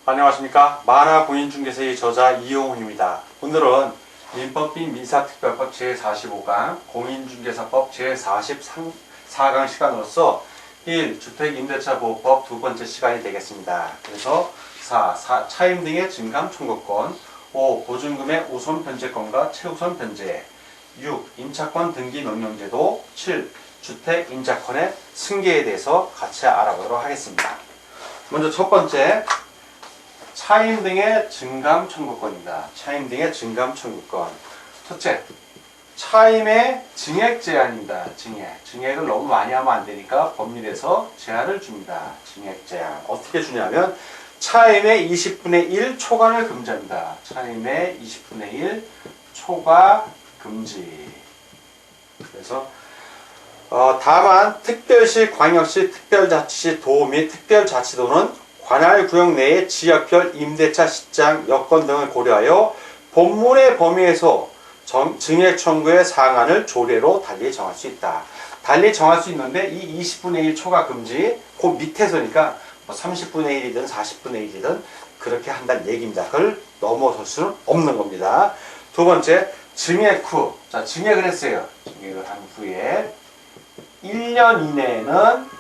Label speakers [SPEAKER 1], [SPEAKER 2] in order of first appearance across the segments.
[SPEAKER 1] 안녕하십니까. 만화공인중개사의 저자 이용훈입니다. 오늘은 민법및 민사특별법 제45강, 공인중개사법 제44강 시간으로서 1. 주택임대차보호법 두 번째 시간이 되겠습니다. 그래서 4. 차임 등의 증감 청구권, 5. 보증금의 우선 변제권과 최우선 변제, 6. 임차권 등기 명령제도, 7. 주택임차권의 승계에 대해서 같이 알아보도록 하겠습니다. 먼저 첫 번째, 차임 등의 증감 청구권입니다. 차임 등의 증감 청구권. 첫째, 차임의 증액 제한입니다. 증액을 너무 많이 하면 안 되니까 법률에서 제한을 줍니다. 증액 제한. 어떻게 주냐면 차임의 20분의 1 초과를 금지합니다. 차임의 20분의 1 초과 금지. 그래서 다만 특별시, 광역시, 특별자치시, 도 및 특별자치도는 관할 구역 내의 지역별 임대차 시장 여건 등을 고려하여 본문의 범위에서 증액 청구의 사항안을 조례로 달리 정할 수 있다. 달리 정할 수 있는데 이 20분의 1 초과 금지 그 밑에서니까 뭐 30분의 1이든 40분의 1이든 그렇게 한다는 얘기입니다. 그걸 넘어설 수는 없는 겁니다. 두 번째, 증액 후. 자, 증액을 했어요. 증액을 한 후에 1년 이내에는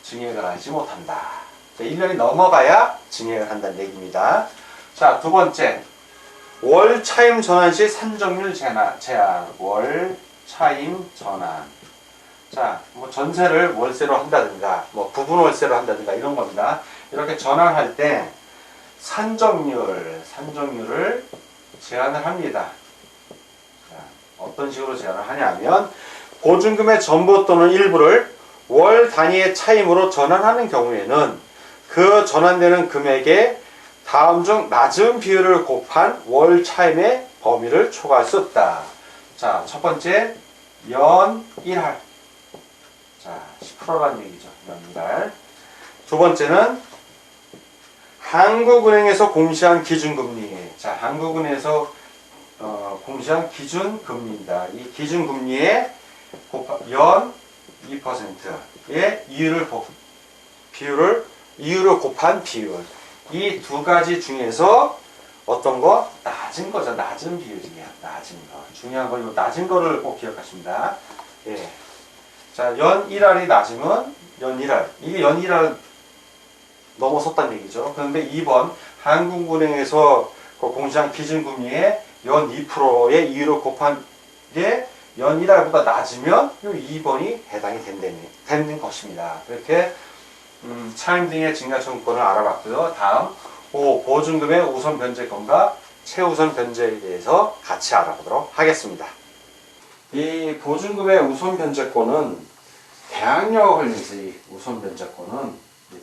[SPEAKER 1] 증액을 하지 못한다. 1년이 넘어가야 증액을 한다는 얘기입니다. 자, 두 번째, 월 차임 전환 시 산정률 제한. 월 차임 전환. 자, 뭐 전세를 월세로 한다든가, 뭐 부분 월세로 한다든가 이런 겁니다. 이렇게 전환할 때 산정률을 제한을 합니다. 자, 어떤 식으로 제한을 하냐면 보증금의 전부 또는 일부를 월 단위의 차임으로 전환하는 경우에는 그 전환되는 금액에 다음 중 낮은 비율을 곱한 월 차임의 범위를 초과할 수 없다. 자, 첫 번째, 연 1할. 자, 10%라는 얘기죠. 연 1할. 두 번째는 한국은행에서 공시한 기준금리. 자, 한국은행에서 공시한 기준금리입니다. 이 기준금리에 연 2%의 이율을 곱한 비율. 이 두 가지 중에서 어떤 거? 낮은 거죠. 낮은 비율이에요. 낮은 거. 중요한 건 이 낮은 거를 꼭 기억하십니다. 예. 자, 연 1할이 낮으면 연 1할. 이게 연 1할 넘어섰다는 얘기죠. 그런데 2번 한국은행에서 공시한 기준금리에 연 2%의 이율을 곱한 게 연 1할보다 낮으면 이 2번이 해당이 되는 것입니다. 그렇게 차임 등의 증가 청구권을 알아봤고요. 다음 5. 보증금의 우선 변제권과 최우선 변제에 대해서 같이 알아보도록 하겠습니다. 이 보증금의 우선 변제권은 대항력과 관련이 있어요. 이 우선 변제권은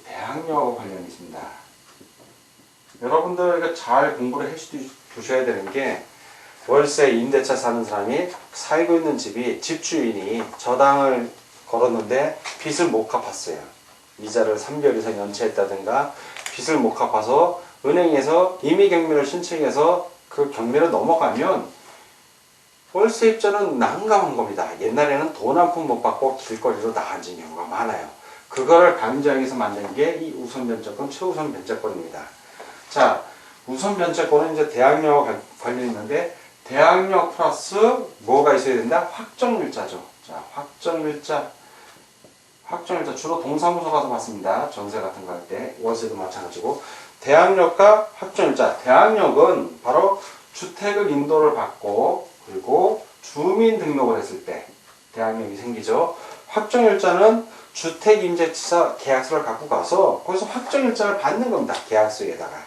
[SPEAKER 1] 대항력과 관련이 있습니다. 여러분들 잘 공부를 해 두셔야 되는 게 월세 임대차 사는 사람이 살고 있는 집이 집주인이 저당을 걸었는데 빚을 못 갚았어요. 이자를 3개월 이상 연체했다든가 빚을 못 갚아서 은행에서 임의경매를 신청해서 그 경매를 넘어가면 월세입자는 난감한 겁니다. 옛날에는 돈 한 푼 못 받고 길거리로 나앉은 경우가 많아요. 그거를 방지하기 위해서 만든 게 이 우선 변제권, 최우선 변제권입니다. 자, 우선 변제권은 이제 대항력과 관련이 있는데 대항력 플러스 뭐가 있어야 된다? 확정일자죠. 자, 확정일자 주로 동사무소 가서 봤습니다. 전세 같은 거 할 때 월세도 마찬가지고 대항력과 확정일자. 대항력은 바로 주택을 인도를 받고 그리고 주민 등록을 했을 때 대항력이 생기죠. 확정일자는 주택임대차 계약서를 갖고 가서 거기서 확정일자를 받는 겁니다. 계약서에다가.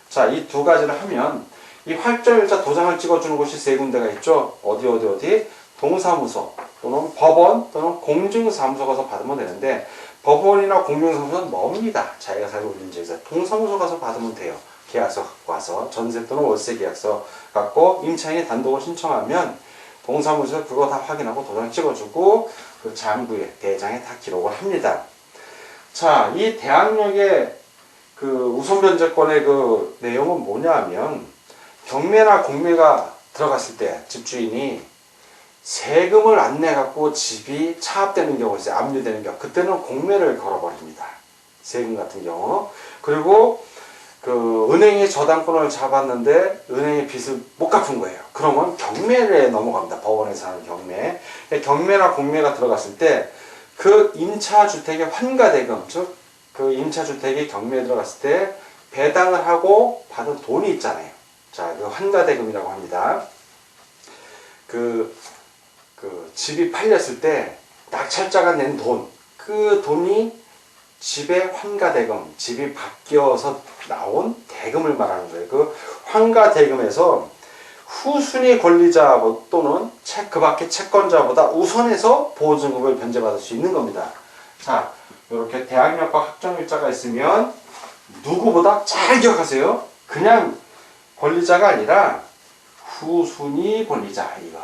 [SPEAKER 1] 자, 이 두 가지를 하면 이 확정일자 도장을 찍어주는 곳이 세 군데가 있죠. 어디? 동사무소 또는 법원 또는 공증사무소 가서 받으면 되는데 법원이나 공증사무소는 멉니다. 자기가 살고 있는 지역에서 동사무소 가서 받으면 돼요. 계약서 갖고 와서 전세 또는 월세 계약서 갖고 임차인이 단독을 신청하면 동사무소에서 그거 다 확인하고 도장 찍어주고 그 장부에 대장에 다 기록을 합니다. 자, 이 대항력의 그 우선변제권의 그 내용은 뭐냐 하면 경매나 공매가 들어갔을 때 집주인이 세금을 안 내갖고 집이 차압되는 경우가 있어요. 압류되는 경우. 그때는 공매를 걸어버립니다.
[SPEAKER 2] 세금 같은 경우. 그리고 그 은행에 저당권을 잡았는데 은행의 빚을 못 갚은 거예요. 그러면 경매에 넘어갑니다. 법원에서 하는 경매. 경매나 공매가 들어갔을 때 그 임차주택의 환가대금, 즉 그 임차주택이 경매에 들어갔을 때 배당을 하고 받은 돈이 있잖아요. 자, 그 환가대금이라고 합니다. 그 집이 팔렸을 때 낙찰자가 낸 돈, 그 돈이 집의 환가대금, 집이 바뀌어서 나온 대금을 말하는 거예요. 그 환가대금에서 후순위 권리자 또는 그 밖의 채권자보다 우선해서 보증금을 변제받을 수 있는 겁니다. 자, 이렇게 대항력과 확정일자가 있으면 누구보다 잘 기억하세요. 그냥 권리자가 아니라 후순위 권리자, 이거.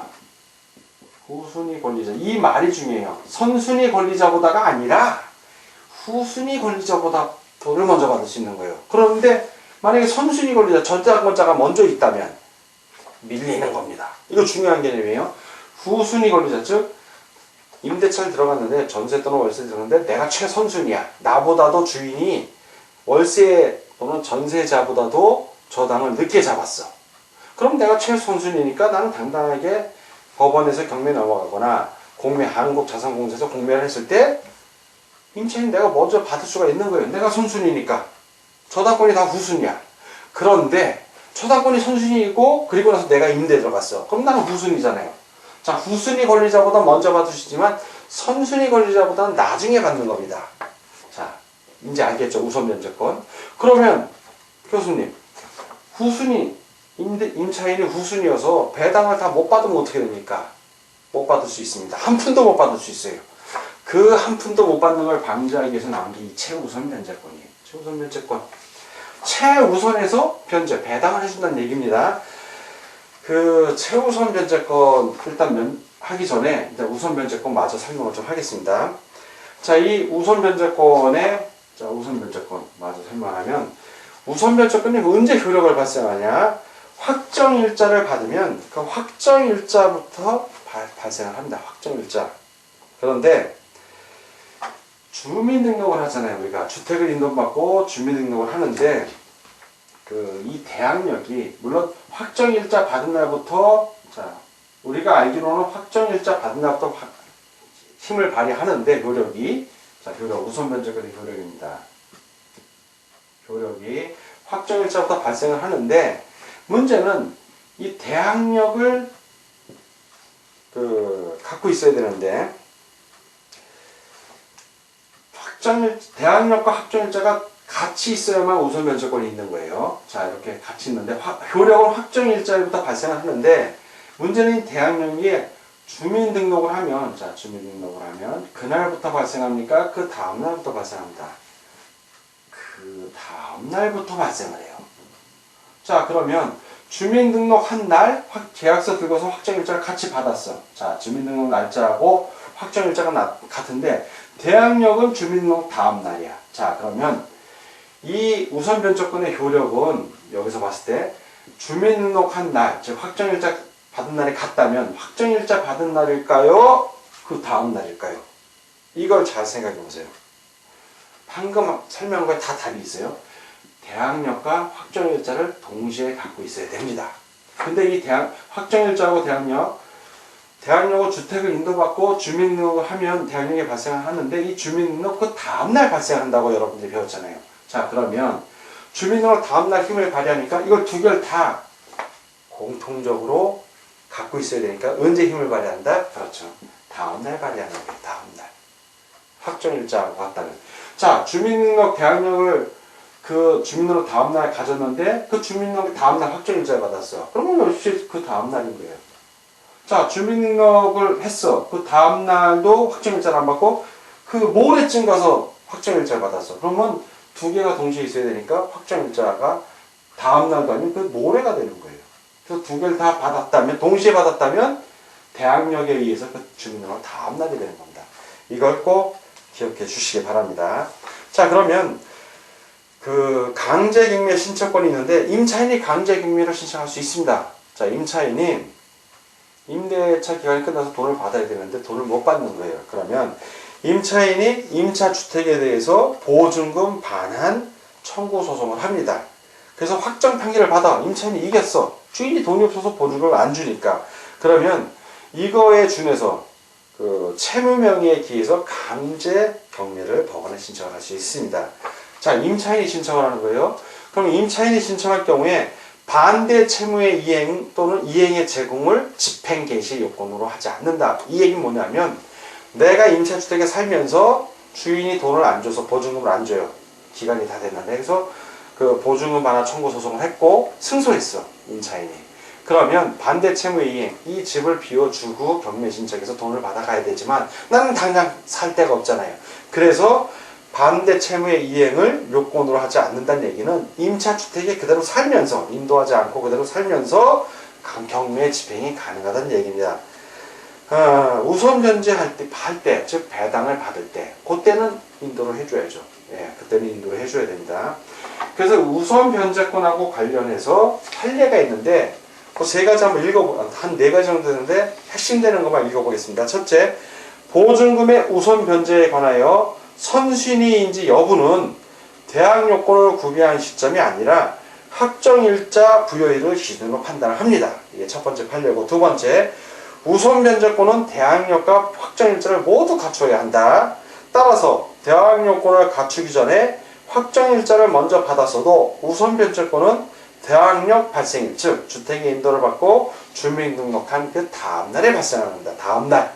[SPEAKER 2] 후순위 권리자. 이 말이 중요해요. 선순위 권리자보다가 아니라 후순위 권리자보다 돈을 먼저 받을 수 있는 거예요. 그런데 만약에 선순위 권리자, 저당권자가 먼저 있다면 밀리는 겁니다. 이거 중요한 개념이에요. 후순위 권리자, 즉 임대차를 들어갔는데 전세 또는 월세 들어갔는데 내가 최선순위야. 나보다도 주인이 월세 또는 전세자보다도 저당을 늦게 잡았어. 그럼 내가 최선순위니까 나는 당당하게 법원에서 경매 넘어가거나 공매, 한국자산공사에서 공매를 했을 때 임차인 내가 먼저 받을 수가 있는 거예요. 내가 선순위니까. 저당권이 다 후순위야. 그런데 저당권이 선순위이고 그리고 나서 내가 임대 들어갔어. 그럼 나는 후순위잖아요. 자, 후순위 권리자보다 먼저 받으시지만 선순위 권리자보다는 나중에 받는 겁니다. 자, 이제 알겠죠? 우선 면제권. 그러면 교수님, 후순위 임차인이 후순위여서 배당을 다 못 받으면 어떻게 됩니까? 못 받을 수 있습니다. 한 푼도 못 받을 수 있어요. 그 한 푼도 못 받는 걸 방지하기 위해서 나온 게 이 최우선 변제권이에요. 최우선 변제권. 최우선에서 변제, 배당을 해준다는 얘기입니다. 그 최우선 변제권 일단 하기 전에 일단 우선 변제권 마저 설명을 좀 하겠습니다. 자, 이 우선 변제권의 우선 변제권 마저 설명하면 우선 변제권이 언제 효력을 발생하냐? 확정일자를 받으면 그 확정일자부터 발생을 합니다. 확정일자. 그런데 주민등록을 하잖아요. 우리가 주택을 인도받고 주민등록을 하는데 이 대항력이 물론 확정일자 받은 날부터 우리가 알기로는 확정일자 받은 날부터 힘을 발휘하는데 효력이 효력 우선 변제권의 효력입니다. 효력이 확정일자부터 발생을 하는데 문제는 이 대항력을 갖고 있어야 되는데 대항력과 확정일자가 같이 있어야만 우선 변제권이 있는 거예요. 자, 이렇게 같이 있는데 효력은 확정일자부터 발생을 하는데 문제는 대항력이 주민등록을 하면 그날부터 발생합니까? 그 다음날부터 발생합니다. 그 다음날부터 발생을 해요. 자, 그러면 주민등록 한 날 계약서 들고서 확정일자를 같이 받았어. 자, 주민등록 날짜하고 확정일자가 같은데 대항력은 주민등록 다음 날이야. 자, 그러면 이 우선 변제권의 효력은 여기서 봤을 때 주민등록한 날, 즉 확정일자 받은 날이 같다면 확정일자 받은 날일까요? 그 다음 날일까요? 이걸 잘 생각해 보세요. 방금 설명한 거에 다 답이 있어요. 대항력과 확정일자를 동시에 갖고 있어야 됩니다. 근데 이 확정일자하고 대항력은 주택을 인도받고 주민등록을 하면 대항력이 발생을 하는데 이 주민등록 그 다음날 발생한다고 여러분들이 배웠잖아요. 자, 그러면 주민등록 다음날 힘을 발휘하니까 이걸 두 개를 다 공통적으로 갖고 있어야 되니까 언제 힘을 발휘한다? 그렇죠. 다음날 발휘하는 거예요. 다음날. 확정일자하고 같다면. 자, 주민등록 대항력을 주민등록 다음날 가졌는데 그 주민등록 다음날 확정일자를 받았어. 그러면 역시 그 다음날인 거예요. 자, 주민등록을 했어. 그 다음날도 확정일자를 안 받고 그 모레쯤 가서 확정일자를 받았어. 그러면 두 개가 동시에 있어야 되니까 확정일자가 다음날도 아니면 그 모레가 되는 거예요. 그래서 두 개를 다 받았다면, 동시에 받았다면 대항력에 의해서 그 주민등록 다음날이 되는 겁니다. 이걸 꼭 기억해 주시기 바랍니다. 자, 그러면 강제경매 신청권이 있는데 임차인이 강제경매를 신청할 수 있습니다. 자, 임차인이 임대차 기간이 끝나서 돈을 받아야 되는데 돈을 못 받는 거예요. 그러면 임차인이 임차주택에 대해서 보증금 반환 청구 소송을 합니다. 그래서 확정 판결을 받아. 임차인이 이겼어. 주인이 돈이 없어서 보증금을 안 주니까. 그러면 이거에 준해서 그 채무명의에 기해서 강제 경매를 법원에 신청을 할 수 있습니다. 자, 임차인이 신청을 하는 거예요. 그럼 임차인이 신청할 경우에 반대 채무의 이행 또는 이행의 제공을 집행 개시 요건으로 하지 않는다. 이 얘기는 뭐냐면 내가 임차주택에 살면서 주인이 돈을 안 줘서 보증금을 안 줘요. 기간이 다 됐는데. 그래서 그 보증금 반환 청구 소송을 했고 승소했어. 임차인이. 그러면 반대 채무의 이행, 이 집을 비워주고 경매 신청해서 돈을 받아가야 되지만 나는 당장 살 데가 없잖아요. 그래서 반대 채무의 이행을 요건으로 하지 않는다는 얘기는 임차주택에 그대로 살면서 인도하지 않고 그대로 살면서 경매 집행이 가능하다는 얘기입니다. 우선 변제할 때, 즉 배당을 받을 때, 그때는 인도를 해줘야죠. 예, 그때는 인도를 해줘야 됩니다. 그래서 우선 변제권하고 관련해서 판례가 있는데 그 세 가지 한번 한 네 가지 정도 되는데 핵심되는 것만 읽어보겠습니다. 첫째, 보증금의 우선 변제에 관하여 선순위인지 여부는 대항 요건을 구비한 시점이 아니라 확정일자 부여일을 기준으로 판단을 합니다. 이게 첫 번째 판례고, 두 번째, 우선 변제권은 대항력과 확정일자를 모두 갖춰야 한다. 따라서 대항 요건을 갖추기 전에 확정일자를 먼저 받았어도 우선 변제권은 대항력 발생일, 즉 주택의 인도를 받고 주민등록한 그 다음날에 발생합니다. 다음날.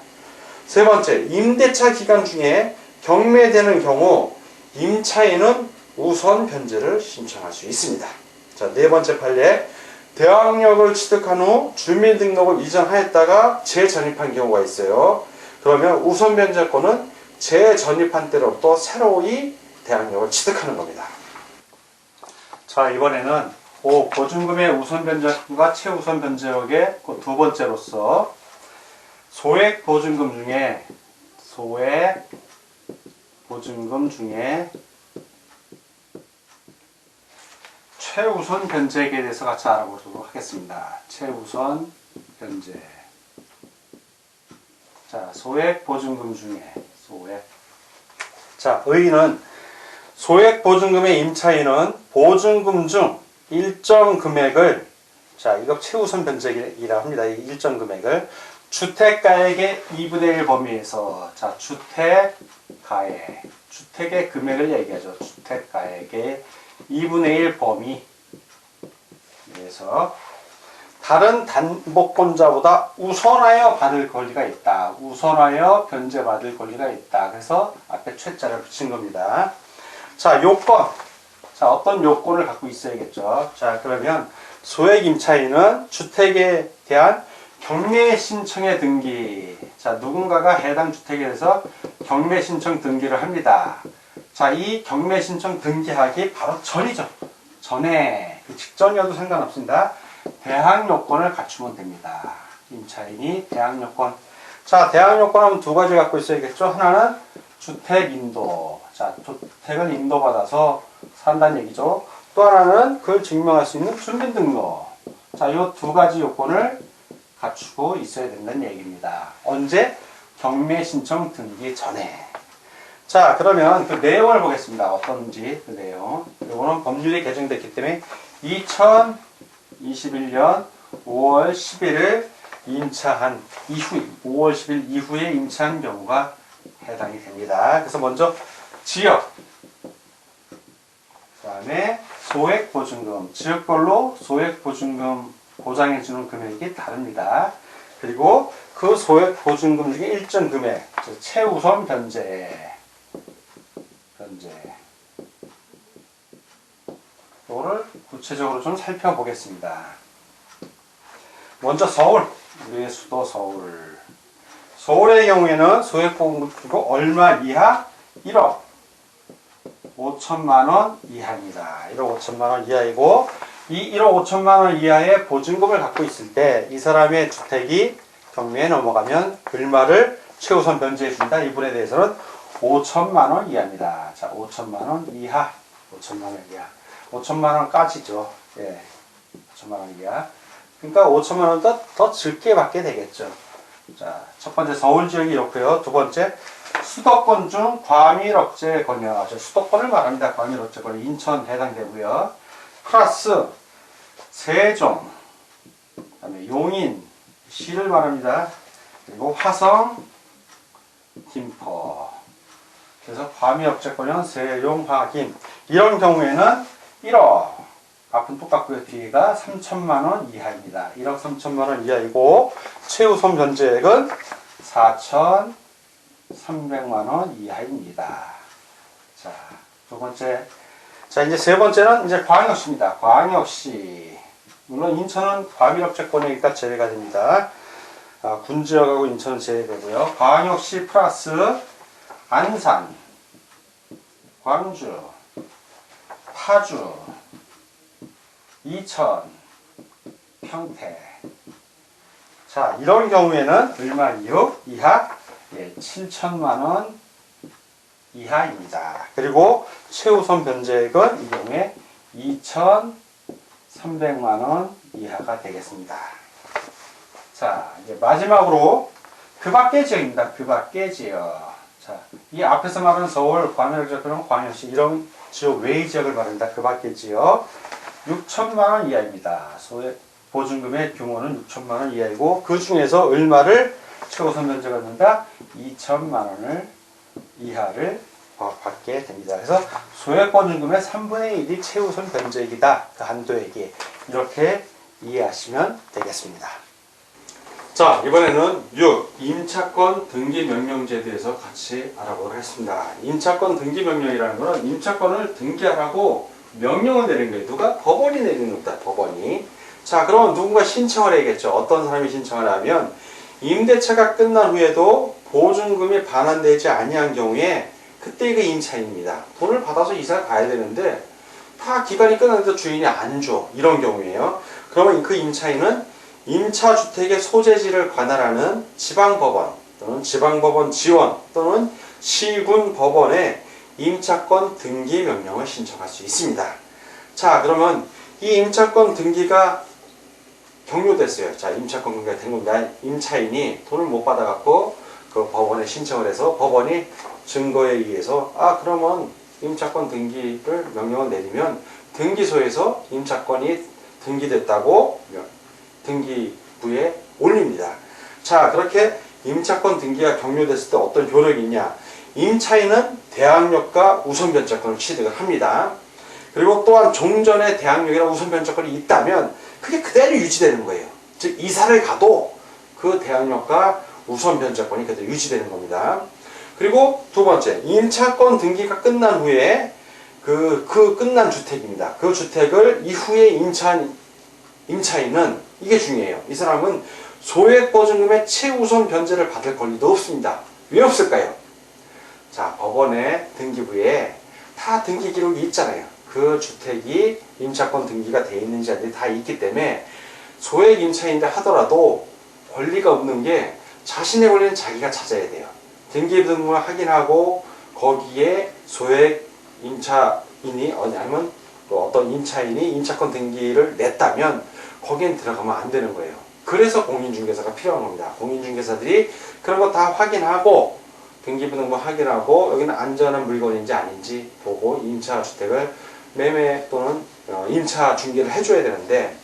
[SPEAKER 2] 세 번째, 임대차 기간 중에 경매되는 경우 임차인은 우선 변제를 신청할 수 있습니다. 자, 네 번째 판례, 대항력을 취득한 후 주민등록을 이전하였다가 재전입한 경우가 있어요. 그러면 우선 변제권은 재전입한 때로부터 새로이 대항력을 취득하는 겁니다.
[SPEAKER 1] 자, 이번에는 보증금의 우선 변제권과 최우선 변제역의 그 두 번째로서 소액 보증금 중에 최우선 변제에 대해서 같이 알아보도록 하겠습니다. 최우선 변제. 자, 소액 보증금 중에 자, 의의는 소액 보증금의 임차인은 보증금 중 일정 금액을, 자, 이거 최우선 변제이라 합니다. 이 일정 금액을 주택가액의 2분의 1 범위에서, 자, 주택의 금액을 얘기하죠. 주택가액의 2분의 1 범위에서 다른 담보권자보다 우선하여 받을 권리가 있다. 우선하여 변제받을 권리가 있다. 그래서 앞에 최자를 붙인 겁니다. 자, 요건. 자, 어떤 요건을 갖고 있어야겠죠. 자, 그러면 소액 임차인은 주택에 대한 경매 신청의 등기. 자, 누군가가 해당 주택에 대해서 경매 신청 등기를 합니다. 자, 이 경매 신청 등기하기 바로 전이죠. 전에, 그 직전이어도 상관없습니다. 대항 요건을 갖추면 됩니다. 임차인이 대항 요건. 자, 대항 요건 하면 두 가지 갖고 있어야겠죠. 하나는 주택 인도. 자, 주택을 인도받아서 산다는 얘기죠. 또 하나는 그걸 증명할 수 있는 주민등록. 자, 이 두 가지 요건을 갖추고 있어야 된다는 얘기입니다. 언제? 경매 신청 등기 전에. 자, 그러면 그 내용을 보겠습니다. 어떤지 그 내용. 이거는 법률이 개정됐기 때문에 2021년 5월 10일을 임차한 이후, 5월 10일 이후에 임차한 경우가 해당이 됩니다. 그래서 먼저 지역, 그 다음에 소액보증금, 지역별로 소액보증금 보장해주는 금액이 다릅니다. 그리고 그 소액보증금 중에 일정 금액, 최우선 변제. 이거를 구체적으로 좀 살펴보겠습니다. 먼저 서울, 우리의 수도 서울. 서울의 경우에는 소액보증금 얼마 이하? 1억 5천만 원 이하입니다. 1억 5천만 원 이하이고, 이 1억 5천만 원 이하의 보증금을 갖고 있을 때 이 사람의 주택이 경매에 넘어가면 얼마를 최우선 변제해 준다. 이 부분에 대해서는 5천만 원 이하입니다. 자, 5천만 원 이하. 5천만 원 이하. 5천만 원까지죠. 예. 5천만 원 이하. 그러니까 5천만 원보다 더 적게 받게 되겠죠. 자, 첫 번째 서울 지역이 이렇고요. 두 번째 수도권 중 과밀억제권이요. 수도권을 말합니다. 과밀억제권. 인천 해당되고요. 플러스 세종, 그다음에 용인, 시를 말합니다. 그리고 화성, 김포. 그래서 과밀억제권은 세종, 화, 김. 이런 경우에는 1억. 앞은 똑같고요. 뒤가 3천만 원 이하입니다. 1억 3천만 원 이하이고 최우선 변제액은 4,300만 원 이하입니다. 자, 두 번째. 자, 이제 세 번째는 이제 광역시입니다. 광역시. 물론 인천은 과밀억제권이니까 제외가 됩니다. 군지역하고 인천은 제외되고요. 광역시 플러스 안산, 광주, 파주, 이천, 평택. 자, 이런 경우에는 얼마 이하? 예, 7천만 원 이하입니다. 그리고 최우선 변제액은 이 경우에 2,300만 원 이하가 되겠습니다. 자, 이제 마지막으로 그 밖의 지역입니다. 그 밖의 지역. 자, 이 앞에서 말하는 서울, 과밀억제권, 광역시 이런 지역 외의 지역을 말합니다. 그 밖의 지역 6천만 원 이하입니다. 소액 보증금의 규모는 6천만 원 이하이고 그 중에서 얼마를 최우선 변제가 된다? 2천만 원을 이하를 받게 됩니다. 그래서 소액 보증금의 3분의 1이 최우선 변제액이다. 그 한도액이 이렇게 이해하시면 되겠습니다. 자, 이번에는 6. 임차권 등기명령제에 대해서 같이 알아보도록 하겠습니다. 임차권 등기명령이라는 것은 임차권을 등기하라고 명령을 내린 거예요. 누가? 법원이 내리는 겁니다. 법원이. 자, 그러면 누군가 신청을 해야겠죠. 어떤 사람이 신청을 하면 임대차가 끝난 후에도 보증금이 반환되지 아니한 경우에 그때 그 임차인입니다. 돈을 받아서 이사를 가야 되는데 다 기간이 끝났는데 주인이 안 줘. 이런 경우에요. 그러면 그 임차인은 임차주택의 소재지를 관할하는 지방법원 또는 지방법원 지원 또는 시군법원에 임차권 등기 명령을 신청할 수 있습니다. 자, 그러면 이 임차권 등기가 경료됐어요. 자, 임차권 등기가 된 겁니다. 임차인이 돈을 못 받아갖고 그 법원에 신청을 해서 법원이 증거에 의해서 그러면 임차권 등기를 명령을 내리면 등기소에서 임차권이 등기됐다고 등기부에 올립니다. 자, 그렇게 임차권 등기가 경료됐을 때 어떤 효력이 있냐? 임차인은 대항력과 우선변제권을 취득을 합니다. 그리고 또한 종전에 대항력이나 우선변제권이 있다면 그게 그대로 유지되는 거예요. 즉 이사를 가도 그 대항력과 우선변제권이 그대로 유지되는 겁니다. 그리고 두 번째, 임차권 등기가 끝난 후에 그 끝난 주택입니다. 그 주택을 이후에 임차인은 이게 중요해요. 이 사람은 소액보증금의 최우선 변제를 받을 권리도 없습니다. 왜 없을까요? 자, 법원의 등기부에 다 등기 기록이 있잖아요. 그 주택이 임차권 등기가 돼 있는지 아닌지 다 있기 때문에 소액 임차인이라 하더라도 권리가 없는 게 자신의 권리는 자기가 찾아야 돼요. 등기 등본을 확인하고 거기에 소액 임차인이 아니면 어떤 임차인이 임차권 등기를 냈다면 거기엔 들어가면 안 되는 거예요. 그래서 공인중개사가 필요한 겁니다. 공인중개사들이 그런 거 다 확인하고 등기부 등본 확인하고 여기는 안전한 물건인지 아닌지 보고 임차주택을 매매 또는 임차 중개를 해줘야 되는데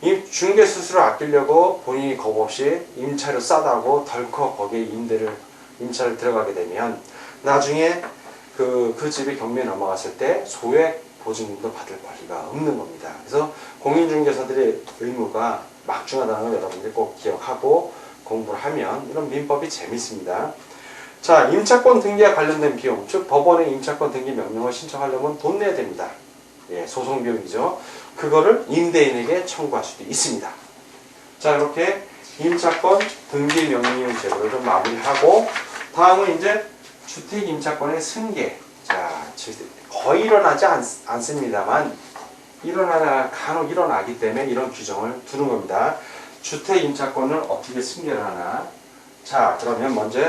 [SPEAKER 1] 이 중개 수수료를 아끼려고 본인이 겁 없이 임차료 싸다고 덜컥 거기에 임차를 들어가게 되면 나중에 그 집이 경매에 넘어갔을 때 소액 보증금도 받을 권리가 없는 겁니다. 그래서 공인중개사들의 의무가 막중하다는 걸 여러분들이 꼭 기억하고 공부를 하면 이런 민법이 재밌습니다. 자, 임차권 등기와 관련된 비용, 즉 법원에 임차권 등기 명령을 신청하려면 돈 내야 됩니다. 예, 소송 비용이죠. 그거를 임대인에게 청구할 수도 있습니다. 자, 이렇게 임차권 등기 명령 제도를 좀 마무리하고 다음은 이제 주택 임차권의 승계. 자, 거의 일어나지 않습니다만 간혹 일어나기 때문에 이런 규정을 두는 겁니다. 주택 임차권을 어떻게 승계를 하나? 자, 그러면 먼저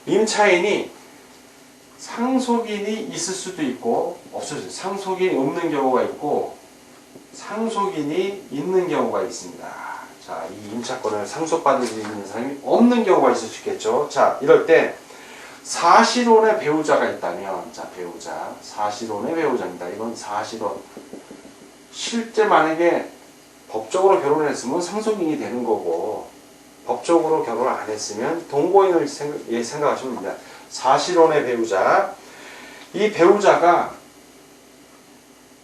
[SPEAKER 1] 임차인이 상속인이 있을 수도 있고 없을 수도 있어요. 상속인이 없는 경우가 있고 상속인이 있는 경우가 있습니다. 자, 이 임차권을 상속받을 수 있는 사람이 없는 경우가 있을 수 있겠죠. 자, 이럴 때
[SPEAKER 2] 사실혼의 배우자가 있다면, 자, 배우자. 사실혼의 배우자입니다. 이건 사실혼. 실제 만약에 법적으로 결혼을 했으면 상속인이 되는 거고, 법적으로 결혼을 안 했으면 동거인을 생각하시면 됩니다. 사실혼의 배우자. 이 배우자가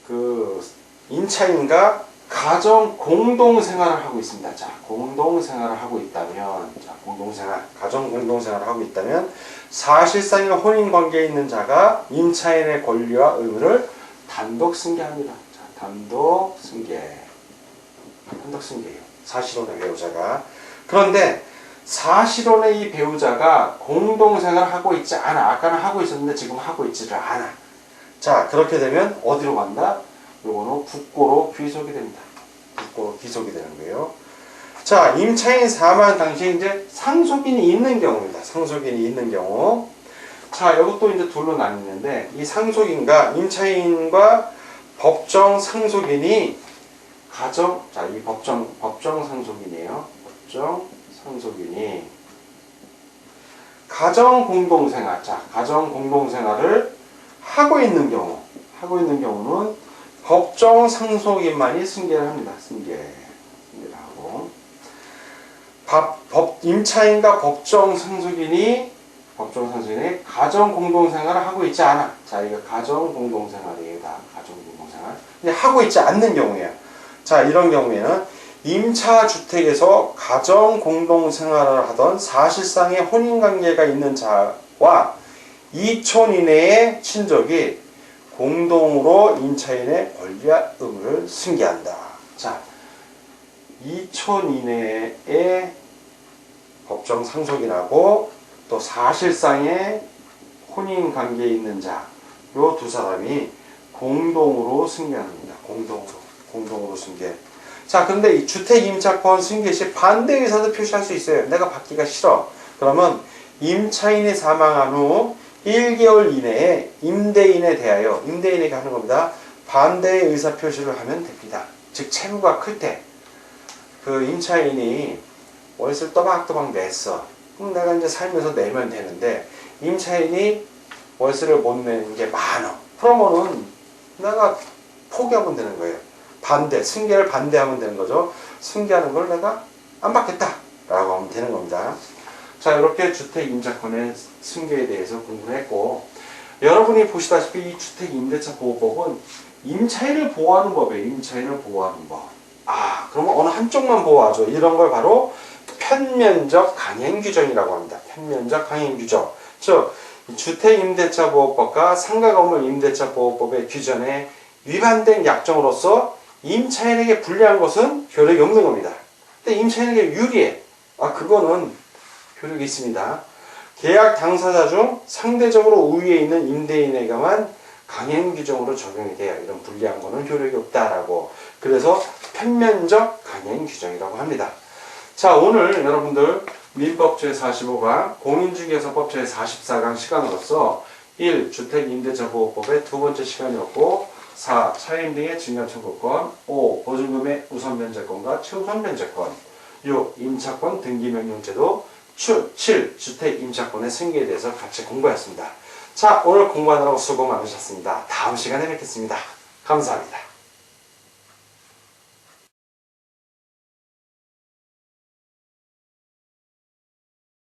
[SPEAKER 2] 그 임차인과 가정 공동 생활을 하고 있습니다. 자, 공동 생활을 하고 있다면, 자, 가정 공동 생활을 하고 있다면, 사실상의 혼인 관계에 있는 자가 임차인의 권리와 의무를 단독 승계합니다. 자, 단독 승계예요. 사실혼의 배우자가. 그런데 사실혼의 이 배우자가 공동 생활을 하고 있지 않아. 아까는 하고 있었는데 지금 하고 있지를 않아. 자, 그렇게 되면 어디로 간다? 요거는 국고로 귀속이 됩니다. 국고로 귀속이 되는 거예요. 자, 임차인 사망 당시에 이제 상속인이 있는 경우입니다. 상속인이 있는 경우. 자, 이것도 이제 둘로 나뉘는데, 이 상속인과 임차인과 법정 상속인이 자, 이 법정 상속인이에요. 법정 상속인이 가정 공동생활, 자, 가정 공동생활을 하고 있는 경우는 법정 상속인만이 승계를 합니다. 승계를 하고. 임차인과 법정 상속인이 가정 공동생활을 하고 있지 않아. 자, 이거 가정 공동생활이에요. 다 가정 공동생활. 근데 하고 있지 않는 경우예요. 자, 이런 경우에는 임차 주택에서 가정 공동생활을 하던 사실상의 혼인관계가 있는 자와 2촌 이내의 친족이 공동으로 임차인의 권리와 의무를 승계한다. 자, 2촌 이내의 법정 상속인하고 또 사실상의 혼인관계에 있는 자, 요 두 사람이 공동으로 승계합니다. 공동으로 승계. 자, 근데 이 주택임차권 승계 시 반대 의사도 표시할 수 있어요. 내가 받기가 싫어. 그러면 임차인이 사망한 후 1개월 이내에 임대인에 대하여, 임대인에게 하는 겁니다. 반대의 의사 표시를 하면 됩니다. 즉, 채무가 클 때, 그 임차인이 월세를 또박또박 냈어. 그럼 내가 이제 살면서 내면 되는데, 임차인이 월세를 못 내는 게 많아. 그러면은 내가 포기하면 되는 거예요. 승계를 반대하면 되는 거죠. 승계하는 걸 내가 안 받겠다 라고 하면 되는 겁니다. 자, 이렇게 주택임차권의 승계에 대해서 공부를 했고, 여러분이 보시다시피 이 주택임대차보호법은 임차인을 보호하는 법이에요. 임차인을 보호하는 법. 아, 그러면 어느 한쪽만 보호하죠. 이런 걸 바로 편면적 강행규정이라고 합니다. 편면적 강행규정. 즉, 주택임대차보호법과 상가건물 임대차보호법의 규정에 위반된 약정으로서 임차인에게 불리한 것은 효력이 없는 겁니다. 근데 임차인에게 유리해. 아, 그거는 효력이 있습니다. 계약 당사자 중 상대적으로 우위에 있는 임대인에게만 강행 규정으로 적용이 돼요. 이런 불리한 거는 효력이 없다라고. 그래서 편면적 강행 규정이라고 합니다. 자, 오늘 여러분들 민법 제45강, 공인중개사법 제44강 시간으로서 1. 주택임대차보호법의 두 번째 시간이었고, 4. 차임 등의 증여청구권, 5. 보증금의 우선면제권과 최우선면제권, 6. 임차권 등기명령제도, 7. 주택임차권의 승계에 대해서 같이 공부했습니다. 자, 오늘 공부하느라고 수고 많으셨습니다. 다음 시간에 뵙겠습니다. 감사합니다.